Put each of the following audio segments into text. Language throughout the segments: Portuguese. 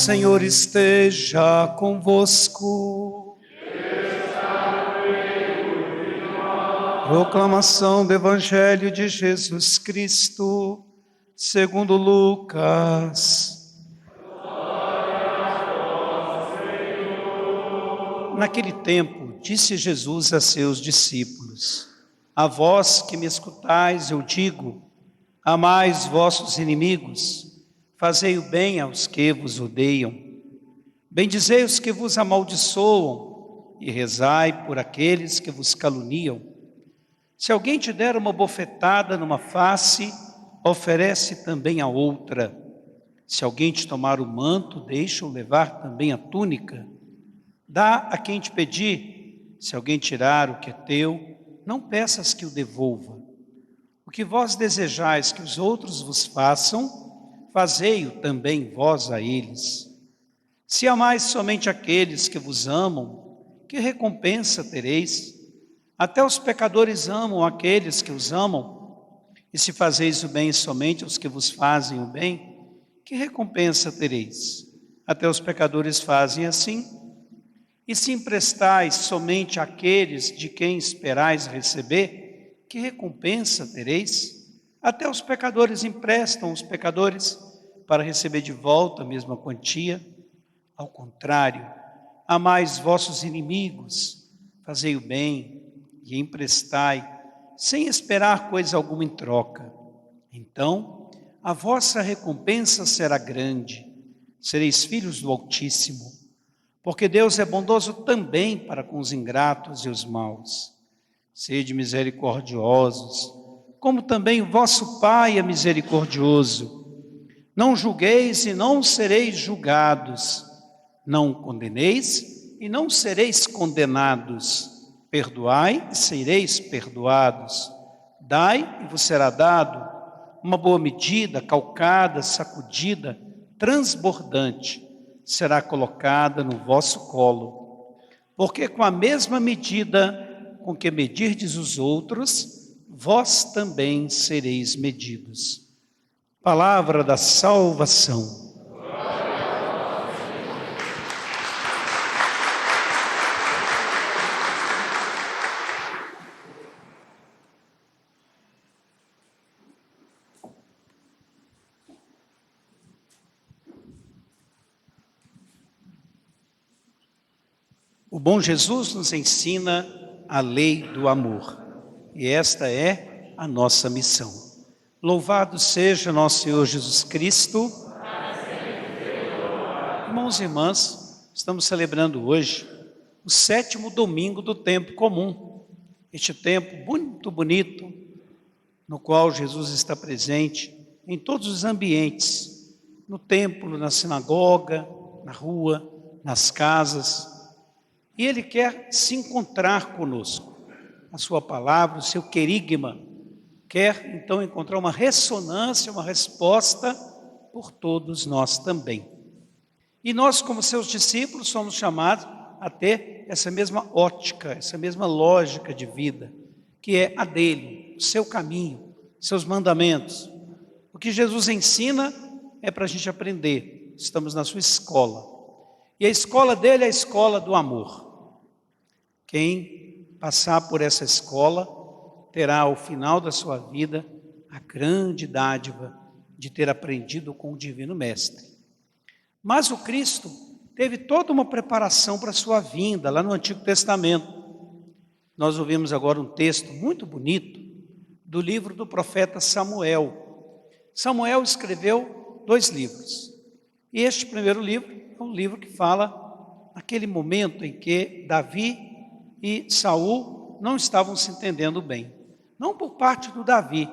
Senhor esteja convosco. Proclamação do Evangelho de Jesus Cristo, segundo Lucas. Naquele tempo, disse Jesus a seus discípulos: A vós que me escutais, eu digo: amais vossos inimigos, fazei o bem aos que vos odeiam, bendizei os que vos amaldiçoam e rezai por aqueles que vos caluniam. Se alguém te der uma bofetada numa face, oferece também a outra. Se alguém te tomar o manto, deixa-o levar também a túnica. Dá a quem te pedir. Se alguém tirar o que é teu, não peças que o devolva. O que vós desejais que os outros vos façam, fazei-o também vós a eles. Se amais somente aqueles que vos amam, que recompensa tereis? Até os pecadores amam aqueles que os amam. E se fazeis o bem somente aos que vos fazem o bem, que recompensa tereis? Até os pecadores fazem assim. E se emprestais somente àqueles de quem esperais receber, que recompensa tereis? Até os pecadores emprestam aos pecadores para receber de volta a mesma quantia. Ao contrário, amais vossos inimigos, fazei o bem e emprestai, sem esperar coisa alguma em troca. Então, a vossa recompensa será grande, sereis filhos do Altíssimo, porque Deus é bondoso também para com os ingratos e os maus. Sede misericordiosos, como também o vosso Pai é misericordioso. Não julgueis e não sereis julgados. Não condeneis e não sereis condenados. Perdoai e sereis perdoados. Dai e vos será dado. Uma boa medida, calcada, sacudida, transbordante, será colocada no vosso colo. Porque com a mesma medida com que medirdes os outros, vós também sereis medidos. Palavra da salvação. O bom Jesus nos ensina a lei do amor. E esta é a nossa missão. Louvado seja nosso Senhor Jesus Cristo. Irmãos e irmãs, estamos celebrando hoje o 7º domingo do tempo comum. Este tempo muito bonito, no qual Jesus está presente em todos os ambientes, no templo, na sinagoga, na rua, nas casas. E Ele quer se encontrar conosco. A sua palavra, o seu querigma, quer então encontrar uma ressonância, uma resposta por todos nós também. E nós, como seus discípulos, somos chamados a ter essa mesma ótica, essa mesma lógica de vida, que é a dele, o seu caminho, seus mandamentos. O que Jesus ensina é para a gente aprender. Estamos na sua escola. E a escola dele é a escola do amor. Quem passar por essa escola terá ao final da sua vida a grande dádiva de ter aprendido com o Divino Mestre. Mas o Cristo teve toda uma preparação para a sua vinda, lá no Antigo Testamento. Nós ouvimos agora um texto muito bonito do livro do profeta Samuel. Samuel escreveu 2 livros. E este primeiro livro é um livro que fala naquele momento em que Davi e Saul não estavam se entendendo bem. Não por parte do Davi,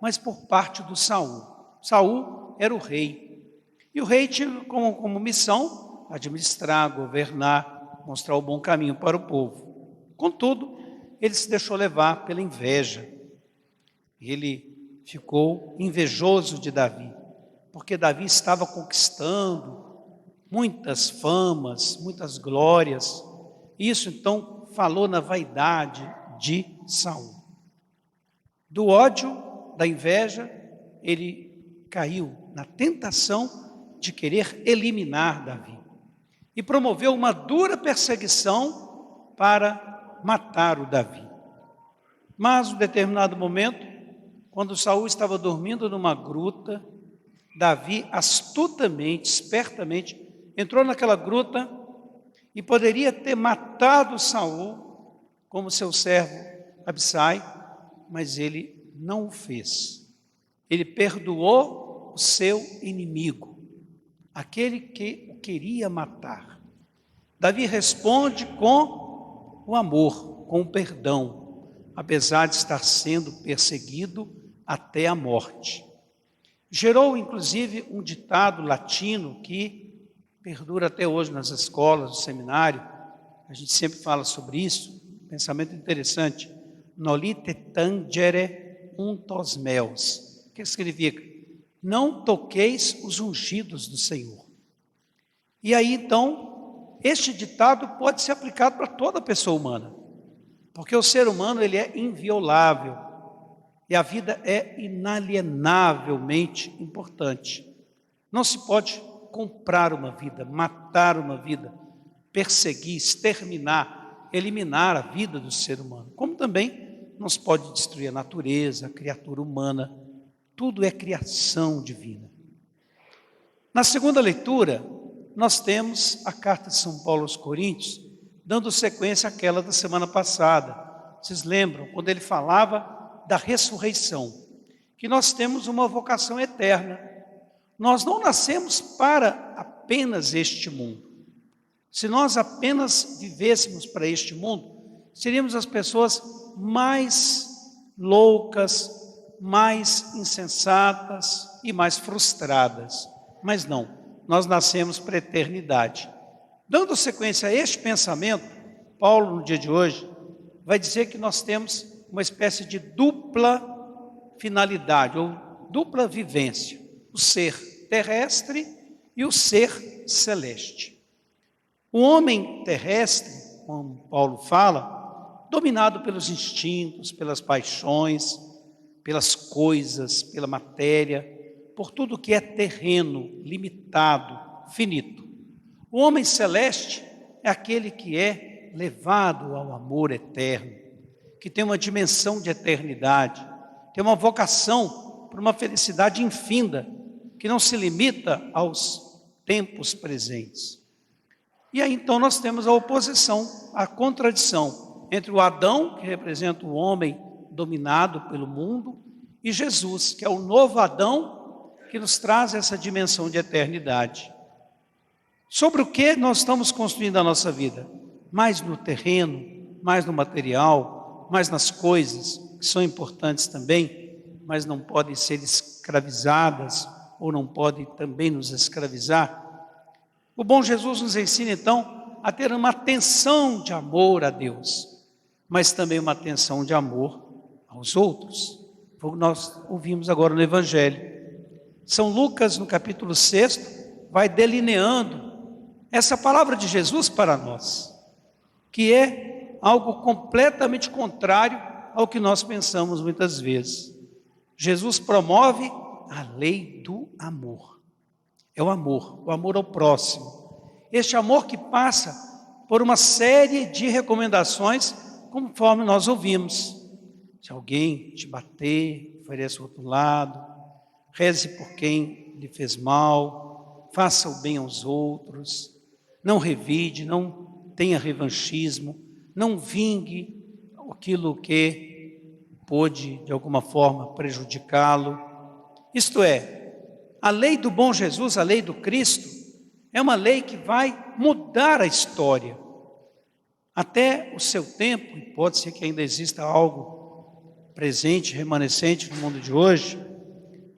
mas por parte do Saul. Saul era o rei. E o rei tinha como missão administrar, governar, mostrar o bom caminho para o povo. Contudo, ele se deixou levar pela inveja. Ele ficou invejoso de Davi, porque Davi estava conquistando muitas famas, muitas glórias. Isso então falou na vaidade de Saul. Do ódio, da inveja, ele caiu na tentação de querer eliminar Davi e promoveu uma dura perseguição para matar o Davi. Mas, em um determinado momento, quando Saul estava dormindo numa gruta, Davi astutamente, espertamente, entrou naquela gruta e poderia ter matado Saul, como seu servo Abissai, mas ele não o fez. Ele perdoou o seu inimigo, aquele que o queria matar. Davi responde com o amor, com o perdão, apesar de estar sendo perseguido até a morte. Gerou, inclusive, um ditado latino que perdura até hoje nas escolas, no seminário. A gente sempre fala sobre isso, pensamento interessante. Nolite tangere untos meus. O que significa? Não toqueis os ungidos do Senhor. E aí, então, este ditado pode ser aplicado para toda pessoa humana, porque o ser humano ele é inviolável. E a vida é inalienavelmente importante. Não se pode comprar uma vida, matar uma vida, perseguir, exterminar, eliminar a vida do ser humano. Como também não se pode destruir a natureza, a criatura humana. Tudo é criação divina. Na segunda leitura, nós temos a carta de São Paulo aos Coríntios, dando sequência àquela da semana passada. Vocês lembram, quando ele falava da ressurreição, que nós temos uma vocação eterna. Nós não nascemos para apenas este mundo. Se nós apenas vivêssemos para este mundo, seríamos as pessoas mais loucas, mais insensatas e mais frustradas. Mas não, nós nascemos para a eternidade. Dando sequência a este pensamento, Paulo, no dia de hoje, vai dizer que nós temos uma espécie de dupla finalidade, ou dupla vivência, o ser terrestre e o ser celeste. O homem terrestre, como Paulo fala, dominado pelos instintos, pelas paixões, pelas coisas, pela matéria, por tudo que é terreno, limitado, finito. O homem celeste é aquele que é levado ao amor eterno, que tem uma dimensão de eternidade, tem uma vocação para uma felicidade infinda, que não se limita aos tempos presentes. E aí então nós temos a oposição, a contradição entre o Adão, que representa o homem dominado pelo mundo, e Jesus, que é o novo Adão, que nos traz essa dimensão de eternidade. Sobre o que nós estamos construindo a nossa vida? Mais no terreno, mais no material, mais nas coisas, que são importantes também, mas não podem ser escravizadas, ou não podem também nos escravizar. O bom Jesus nos ensina, então, a ter uma atenção de amor a Deus, mas também uma atenção de amor aos outros. Foi o que nós ouvimos agora no Evangelho. São Lucas, no capítulo 6, vai delineando essa palavra de Jesus para nós, que é algo completamente contrário ao que nós pensamos muitas vezes. Jesus promove a lei do amor. É o amor ao próximo. Este amor que passa por uma série de recomendações, conforme nós ouvimos. Se alguém te bater, ofereça o outro lado, reze por quem lhe fez mal, faça o bem aos outros, não revide, não tenha revanchismo, não vingue aquilo que pôde, de alguma forma, prejudicá-lo. Isto é, a lei do bom Jesus, a lei do Cristo, é uma lei que vai mudar a história. Até o seu tempo, e pode ser que ainda exista algo presente, remanescente no mundo de hoje,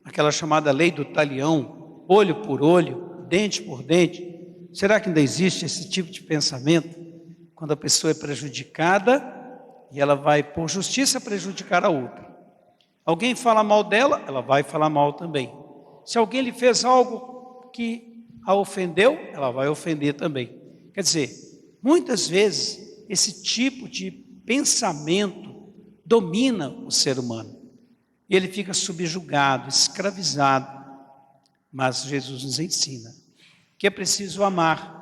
aquela chamada lei do talião, olho por olho, dente por dente. Será que ainda existe esse tipo de pensamento? Quando a pessoa é prejudicada e ela vai por justiça prejudicar a outra. Alguém fala mal dela, ela vai falar mal também. Se alguém lhe fez algo que a ofendeu, ela vai ofender também. Quer dizer, muitas vezes esse tipo de pensamento domina o ser humano. E ele fica subjugado, escravizado. Mas Jesus nos ensina que é preciso amar,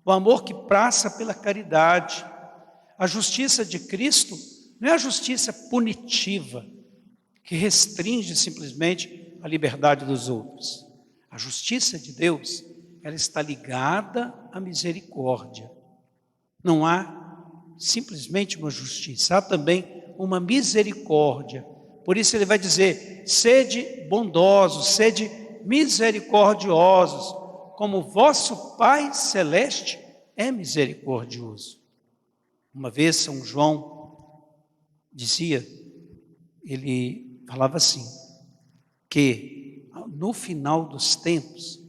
o amor que passa pela caridade. A justiça de Cristo não é a justiça punitiva, que restringe simplesmente a liberdade dos outros. A justiça de Deus, ela está ligada à misericórdia. Não há simplesmente uma justiça, há também uma misericórdia. Por isso ele vai dizer: sede bondosos, sede misericordiosos, como vosso Pai Celeste é misericordioso. Uma vez São João dizia, ele falava assim, que no final dos tempos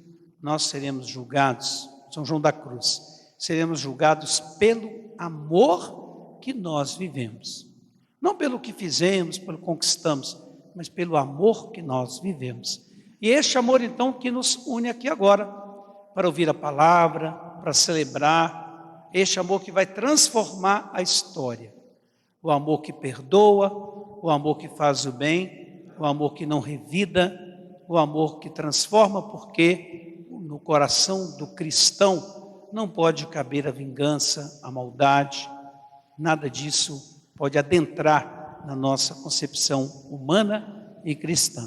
nós seremos julgados, São João da Cruz, seremos julgados pelo amor que nós vivemos. Não pelo que fizemos, pelo que conquistamos, mas pelo amor que nós vivemos. E é este amor então que nos une aqui agora, para ouvir a palavra, para celebrar, este amor que vai transformar a história. O amor que perdoa, o amor que faz o bem, o amor que não revida, o amor que transforma, porque no coração do cristão não pode caber a vingança, a maldade, nada disso pode adentrar na nossa concepção humana e cristã.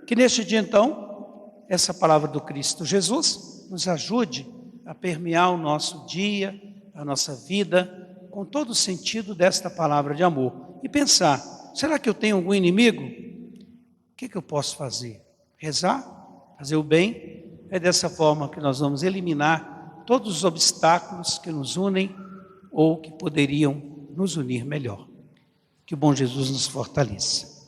Que neste dia então, essa palavra do Cristo Jesus nos ajude a permear o nosso dia, a nossa vida, com todo o sentido desta palavra de amor. E pensar, será que eu tenho algum inimigo? O que eu posso fazer? Rezar? Fazer o bem? É dessa forma que nós vamos eliminar todos os obstáculos que nos unem ou que poderiam nos unir melhor. Que o bom Jesus nos fortaleça.